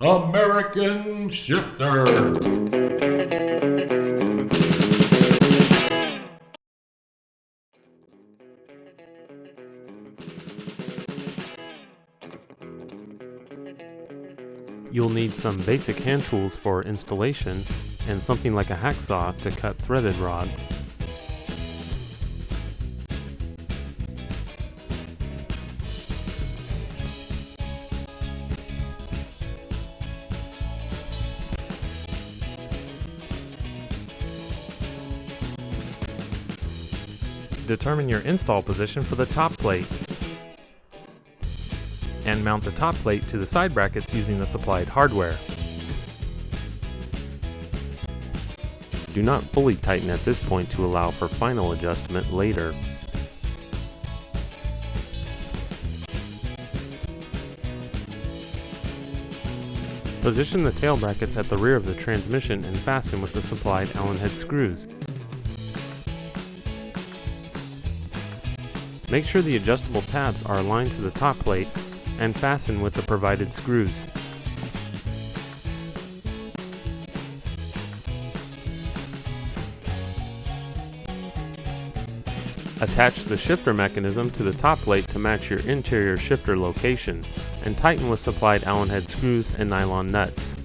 American Shifter. You'll need some basic hand tools for installation and something like a hacksaw to cut threaded rod. Determine your install position for the top plate, and mount the top plate to the side brackets using the supplied hardware. Do not fully tighten at this point to allow for final adjustment later. Position the tail brackets at the rear of the transmission and fasten with the supplied Allen head screws. Make sure the adjustable tabs are aligned to the top plate and fasten with the provided screws. Attach the shifter mechanism to the top plate to match your interior shifter location, and tighten with supplied Allen head screws and nylon nuts.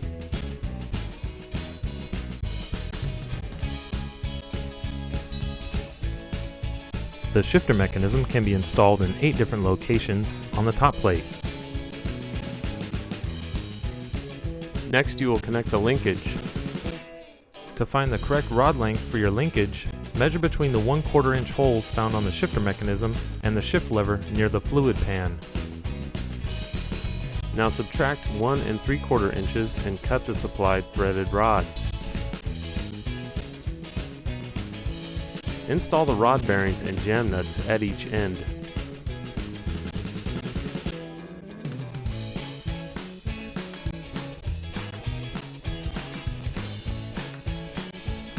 The shifter mechanism can be installed in 8 different locations on the top plate. Next, you will connect the linkage. To find the correct rod length for your linkage, measure between the 1/4 inch holes found on the shifter mechanism and the shift lever near the fluid pan. Now subtract 1 3/4 inches and cut the supplied threaded rod. Install the rod bearings and jam nuts at each end.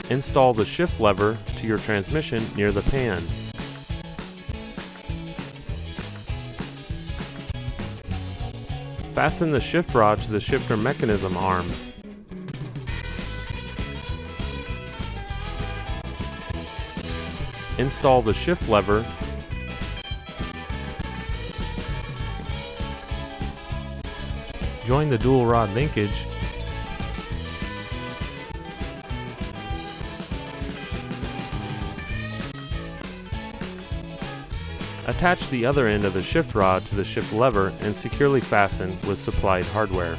Install the shift lever to your transmission near the pan. Fasten the shift rod to the shifter mechanism arm. Install the shift lever. Join the dual rod linkage. Attach the other end of the shift rod to the shift lever and securely fasten with supplied hardware.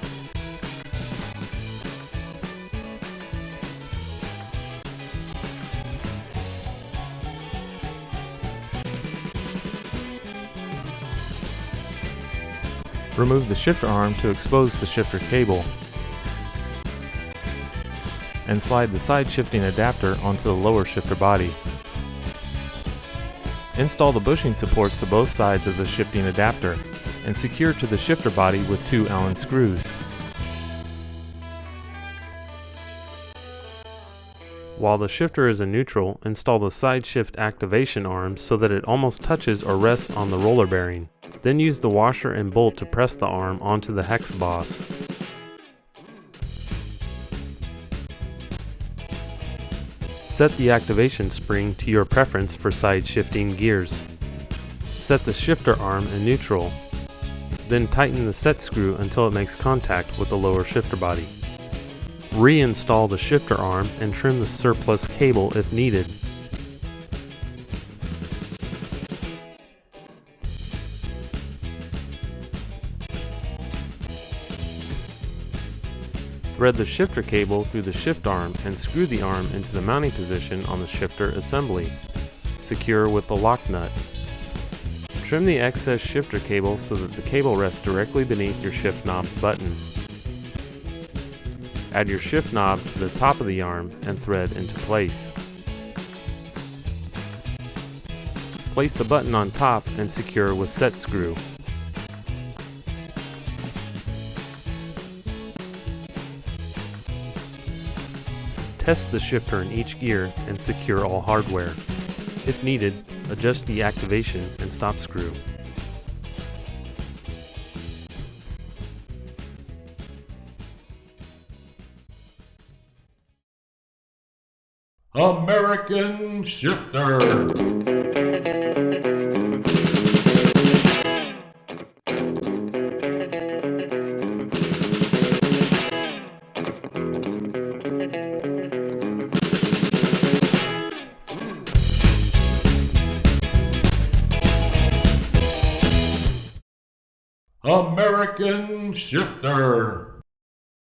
Remove the shifter arm to expose the shifter cable, and slide the side shifting adapter onto the lower shifter body. Install the bushing supports to both sides of the shifting adapter and secure to the shifter body with 2 Allen screws. While the shifter is in neutral, install the side shift activation arm so that it almost touches or rests on the roller bearing. Then use the washer and bolt to press the arm onto the hex boss. Set the activation spring to your preference for side shifting gears. Set the shifter arm in neutral. Then tighten the set screw until it makes contact with the lower shifter body. Reinstall the shifter arm and trim the surplus cable if needed. Thread the shifter cable through the shift arm and screw the arm into the mounting position on the shifter assembly. Secure with the lock nut. Trim the excess shifter cable so that the cable rests directly beneath your shift knob's button. Add your shift knob to the top of the arm and thread into place. Place the button on top and secure with set screw. Test the shifter in each gear and secure all hardware. If needed, adjust the activation and stop screw. American Shifter. American Shifter.